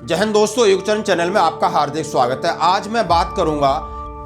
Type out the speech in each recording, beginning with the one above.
जय हिंद दोस्तों, युगचरण चैनल में आपका हार्दिक स्वागत है। आज मैं बात करूंगा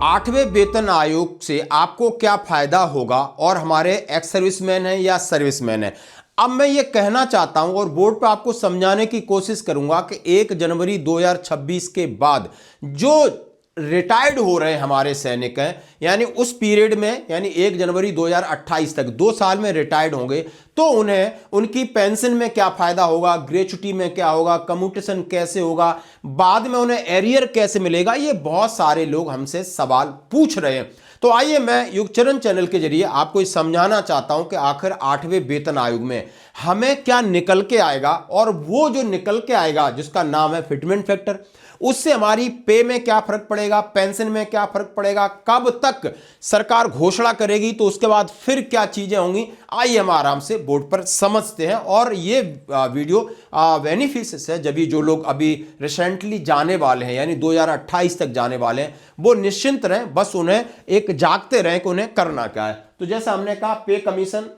8वें वेतन आयोग से आपको क्या फायदा होगा और हमारे एक्स सर्विसमैन है या सर्विसमैन है। अब मैं ये कहना चाहता हूं और बोर्ड पर आपको समझाने की कोशिश करूंगा कि 1 जनवरी 2026 के बाद जो रिटायर्ड हो रहे हमारे सैनिक हैं, यानी उस पीरियड में, यानी 1 जनवरी 2028 तक 2 साल में रिटायर्ड होंगे, तो उन्हें उनकी पेंशन में क्या फायदा होगा, ग्रेच्युटी में क्या होगा, कम्यूटेशन कैसे होगा, बाद में उन्हें एरियर कैसे मिलेगा। ये बहुत सारे लोग हमसे सवाल पूछ रहे हैं। तो आइए मैं युगचरण चैनल के जरिए आपको समझाना चाहता हूं कि आखिर 8वें वेतन आयोग में हमें क्या निकल के आएगा, और वो जो निकल के आएगा जिसका नाम है फिटमेंट फैक्टर, उससे हमारी पे में क्या फर्क पड़ेगा, पेंशन में क्या फर्क पड़ेगा, कब तक सरकार घोषणा करेगी, तो उसके बाद फिर क्या चीजें होंगी। आइए हम आराम से बोर्ड पर समझते हैं। और ये वीडियो बेनिफिशियस है जब जो लोग अभी रिसेंटली जाने वाले हैं, यानी 2028 तक जाने वाले हैं, वो निश्चिंत रहें, बस उन्हें एक जागते रहें कि उन्हें करना क्या है। तो जैसा हमने कहा, पे कमीशन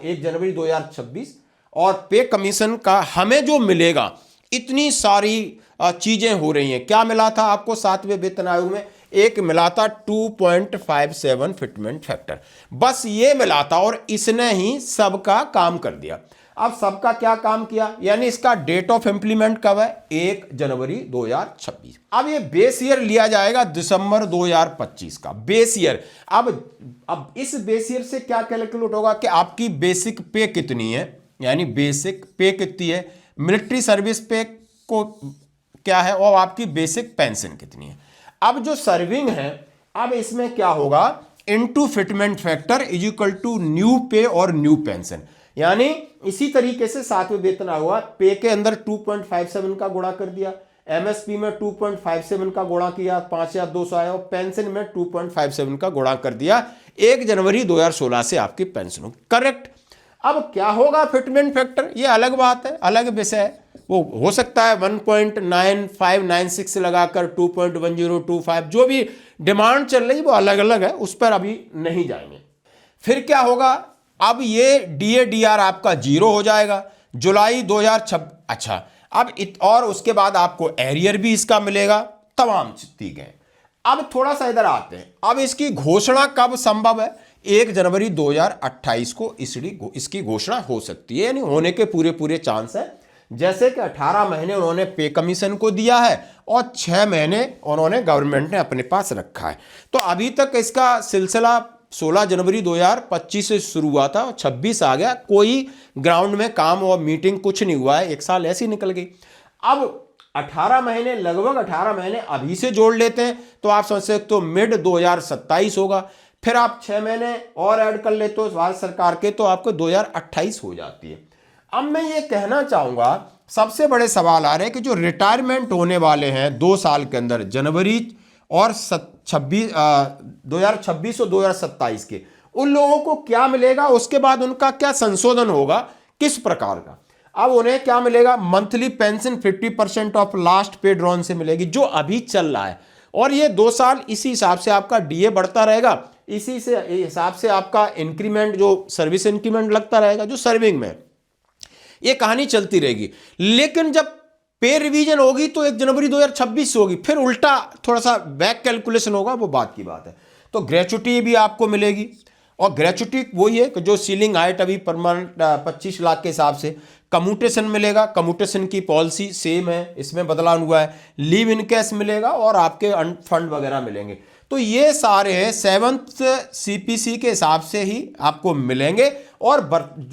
1 जनवरी 2026, और पे कमीशन का हमें जो मिलेगा, इतनी सारी चीजें हो रही हैं। क्या मिला था आपको 7वें वेतन आयोग में? एक मिला था 2.57 फिटमेंट फैक्टर, बस ये मिला था, और इसने ही सबका काम कर दिया। अब सबका क्या काम किया, यानी इसका डेट ऑफ इंप्लीमेंट कब है? 1 जनवरी 2026। अब ये बेस ईयर लिया जाएगा दिसंबर 2025 का बेस ईयर। अब इस बेस ईयर से क्या कैलकुलेट होगा कि आपकी बेसिक पे कितनी है, यानी बेसिक पे कितनी है, मिलिट्री सर्विस पे को क्या है, और आपकी बेसिक पेंशन कितनी है। अब जो सर्विंग है, अब इसमें क्या होगा, into fitment factor is equal to new pay और न्यू पेंशन। यानी इसी तरीके से 7वें वेतन आयोग हुआ, पे के अंदर 2.57 का गुणा कर दिया, एमएसपी में 2.57 का गुणा किया, 5200 आया, और पेंशन में 2.57 का गुणा कर दिया। 1 जनवरी 2016 से आपकी पेंशन होगी। करेक्ट। अब क्या होगा फिटमेंट फैक्टर, ये अलग बात है, अलग विषय है। वो हो सकता है 1.9596 से लगाकर 2.1025, जो भी डिमांड चल रही वो अलग अलग है, उस पर अभी नहीं जाएंगे। फिर क्या होगा, अब ये डीए-डीआर आपका 0 हो जाएगा जुलाई 2026। अच्छा, और उसके बाद आपको एरियर भी इसका मिलेगा, तमाम चीजें। अब थोड़ा सा इधर आते हैं, अब इसकी घोषणा कब संभव है? 1 जनवरी 2028 को इसकी घोषणा हो सकती है, यानी होने के पूरे चांस है। जैसे कि 18 महीने उन्होंने पे कमीशन को दिया है और 6 महीने उन्होंने गवर्नमेंट ने अपने पास रखा है। तो अभी तक इसका सिलसिला 16 जनवरी 2025 से शुरू हुआ था, 26 आ गया, कोई ग्राउंड में काम और मीटिंग कुछ नहीं हुआ है, 1 साल ऐसी निकल गई। अब 18 महीने, लगभग 18 महीने अभी से जोड़ लेते हैं तो आप समझ सकते तो मिड 2027 होगा। फिर आप 6 महीने और ऐड कर लेते हो भारत सरकार के, तो आपको 2028 हो जाती है। अब मैं ये कहना चाहूंगा, सबसे बड़े सवाल आ रहे हैं कि जो रिटायरमेंट होने वाले हैं 2 साल के अंदर, जनवरी और 2026 और 2027 के, उन लोगों को क्या मिलेगा, उसके बाद उनका क्या संशोधन होगा, किस प्रकार का। अब उन्हें क्या मिलेगा, मंथली पेंशन 50% ऑफ लास्ट पे ड्रॉन से मिलेगी, जो अभी चल रहा है, और ये 2 साल इसी हिसाब से आपका डीए बढ़ता रहेगा, इसी से हिसाब से आपका इंक्रीमेंट, जो सर्विस इंक्रीमेंट लगता रहेगा, जो सर्विंग में, ये कहानी चलती रहेगी। लेकिन जब पे रिवीजन होगी तो 1 जनवरी 2026 होगी, फिर उल्टा थोड़ा सा बैक कैलकुलेशन होगा, वो बात की बात है। तो ग्रेच्युटी भी आपको मिलेगी, और ग्रेच्युटी वही है कि जो सीलिंग हाइट अभी परमानेंट 25 लाख के हिसाब से। कम्यूटेशन मिलेगा, कम्यूटेशन की पॉलिसी सेम है, इसमें बदलाव हुआ है। लीव इन कैश मिलेगा, और आपके फंड वगैरह मिलेंगे। तो ये सारे 7th सीपीसी के हिसाब से ही आपको मिलेंगे। और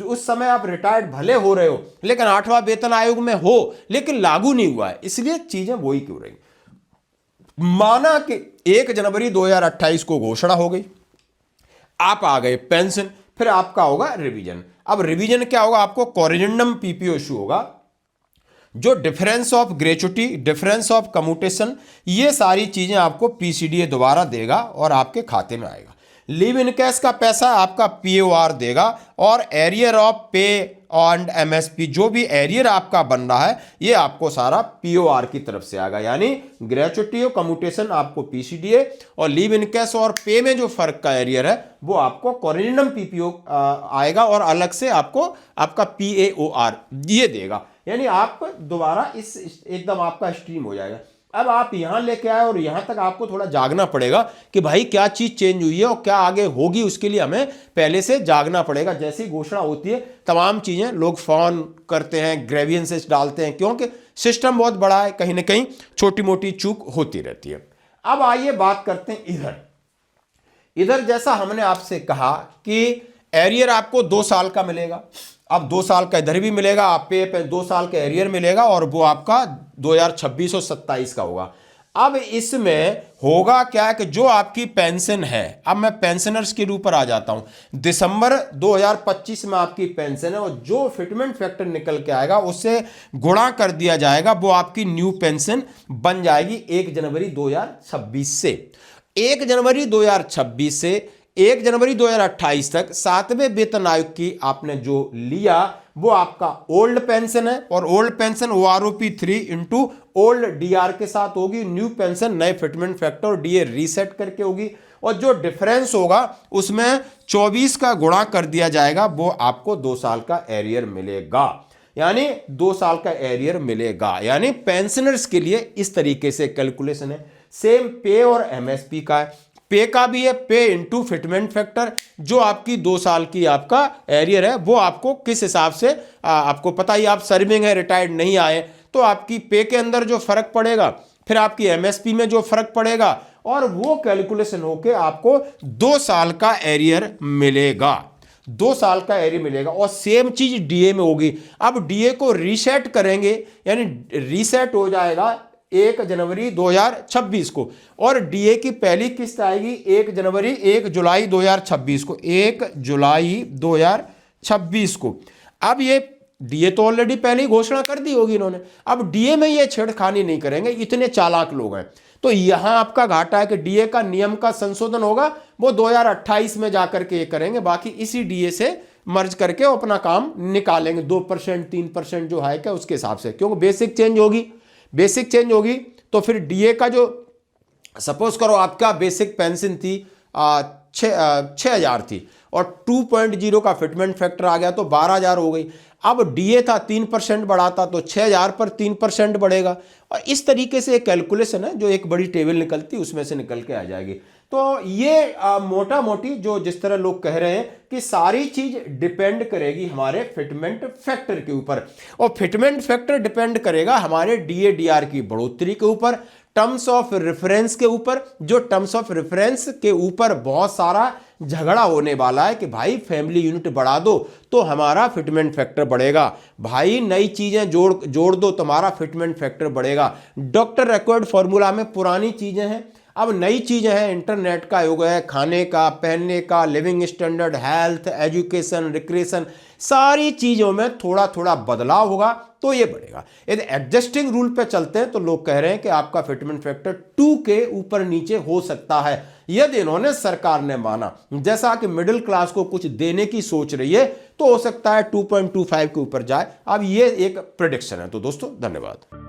उस समय आप रिटायर्ड भले हो रहे हो, लेकिन 8वां वेतन आयोग में हो, लेकिन लागू नहीं हुआ है, इसलिए चीजें वही क्यों रही। माना कि 1 जनवरी 2028 को घोषणा हो गई, आप आ गए पेंशन, फिर आपका होगा रिवीजन। अब रिवीजन क्या होगा, आपको कोरिजेंडम पीपीओ इशू होगा, जो difference of gratuity, difference of commutation, ये सारी चीजें आपको पीसीडीए दोबारा देगा और आपके खाते में आएगा। लीव इन कैश का पैसा आपका पीओआर देगा, और एरियर ऑफ पे एंड एमएसपी, जो भी एरियर आपका बन रहा है, ये आपको सारा पीओआर की तरफ से आएगा। यानी ग्रेच्युटी और कम्यूटेशन आपको पीसीडीए, और लीव इन कैश और पे में जो फर्क का एरियर है वो आपको कोरिजेंडम पीपीओ आएगा, और अलग से आपको आपका पीएओआर ये देगा। यानी आप दोबारा इस एकदम आपका स्ट्रीम हो जाएगा। अब आप यहां लेके आए और यहां तक आपको थोड़ा जागना पड़ेगा कि भाई क्या चीज चेंज हुई है और क्या आगे होगी, उसके लिए हमें पहले से जागना पड़ेगा। जैसी घोषणा होती है तमाम चीजें लोग फोन करते हैं, ग्रेवियंसेस डालते हैं, क्योंकि सिस्टम बहुत बड़ा है, कहीं ना कहीं छोटी मोटी चूक होती रहती है। अब आइए बात करते हैं इधर जैसा हमने आपसे कहा कि एरियर आपको 2 साल का मिलेगा। अब 2 साल का इधर भी मिलेगा, आप पे 2 साल का एरियर मिलेगा और वो आपका 2026 और 27 का होगा। अब इसमें होगा क्या कि जो आपकी पेंशन है, अब मैं पेंशनर्स के ऊपर आ जाता हूं। दिसंबर 2025 में आपकी पेंशन है और जो फिटमेंट फैक्टर निकल के आएगा उससे गुणा कर दिया जाएगा, वो आपकी न्यू पेंशन बन जाएगी 1 जनवरी 2026 से। 1 जनवरी 2026 से 1 जनवरी 2028 तक 7वें वेतन आयोग की आपने जो लिया वो आपका ओल्ड पेंशन है, और old pension OROP 3 into old DR के साथ होगी। न्यू पेंशन नए फिटमेंट फैक्टर और डीए रीसेट करके होगी, और जो डिफरेंस होगा उसमें 24 का गुणा कर दिया जाएगा, वो आपको 2 साल का एरियर मिलेगा। यानी 2 साल का एरियर मिलेगा। यानी पेंशनर्स के लिए इस तरीके से कैलकुलेशन है। सेम पे और एमएसपी का है, पे का भी है, पे इंटू फिटमेंट फैक्टर। जो आपकी 2 साल की आपका एरियर है वो आपको किस हिसाब से, आपको पता ही, आप सर्विंग है, रिटायर्ड नहीं आए, तो आपकी पे के अंदर जो फर्क पड़ेगा, फिर आपकी एमएसपी में जो फर्क पड़ेगा, और वो कैलकुलेशन होके आपको 2 साल का एरियर मिलेगा। 2 साल का एरियर मिलेगा। और सेम चीज डीए में होगी। अब डीए को रीसेट करेंगे, यानी रीसेट हो जाएगा 1 जनवरी 2026 को, और डीए की पहली किस्त आएगी 1 जुलाई 2026 को, 1 जुलाई 2026 को। अब ये डीए तो ऑलरेडी पहले ही घोषणा कर दी होगी इन्होंने, अब डीए में ये छेड़खानी नहीं करेंगे, इतने चालाक लोग हैं। तो यहां आपका घाटा है कि डीए का नियम का संशोधन होगा, वो 2028 में जाकर के ये करेंगे, बाकी इसी डीए से मर्ज करके अपना काम निकालेंगे 2% 3% जो है क्या उसके हिसाब से, क्योंकि बेसिक चेंज होगी। तो फिर डीए का जो, सपोज करो आपका बेसिक पेंशन थी 6,000 थी और 2.0 का फिटमेंट फैक्टर आ गया तो 12,000 हो गई। अब डीए था 3% बढ़ाता तो 6,000 पर 3% बढ़ेगा। और इस तरीके से एक कैलकुलेशन है, जो एक बड़ी टेबल निकलती उसमें से निकल के आ जाएगी। तो ये मोटा मोटी जो जिस तरह लोग कह रहे हैं कि सारी चीज डिपेंड करेगी हमारे फिटमेंट फैक्टर के ऊपर, और फिटमेंट फैक्टर डिपेंड करेगा हमारे डीए डीआर की बढ़ोतरी के ऊपर, टर्म्स ऑफ रेफरेंस के ऊपर। जो टर्म्स ऑफ रेफरेंस के ऊपर बहुत सारा झगड़ा होने वाला है कि भाई फैमिली यूनिट बढ़ा दो तो हमारा फिटमेंट फैक्टर बढ़ेगा, भाई नई चीजें जोड़ दो तुम्हारा फिटमेंट फैक्टर बढ़ेगा। डॉक्टर रिक्वायर्ड फॉर्मूला में पुरानी चीजें हैं, अब नई चीजें हैं, इंटरनेट का युग है, खाने का, पहनने का, living standard, health, education, recreation, सारी चीजों में थोड़ा थोड़ा बदलाव होगा तो ये बढ़ेगा। यदि एडजस्टिंग रूल पे चलते हैं तो लोग कह रहे हैं कि आपका फिटमेंट फैक्टर 2 के ऊपर नीचे हो सकता है, यदि इन्होंने, सरकार ने माना। जैसा कि मिडिल क्लास को कुछ देने की सोच रही है तो हो सकता है 2.25 के ऊपर जाए। अब ये एक प्रेडिक्शन है। तो दोस्तों धन्यवाद।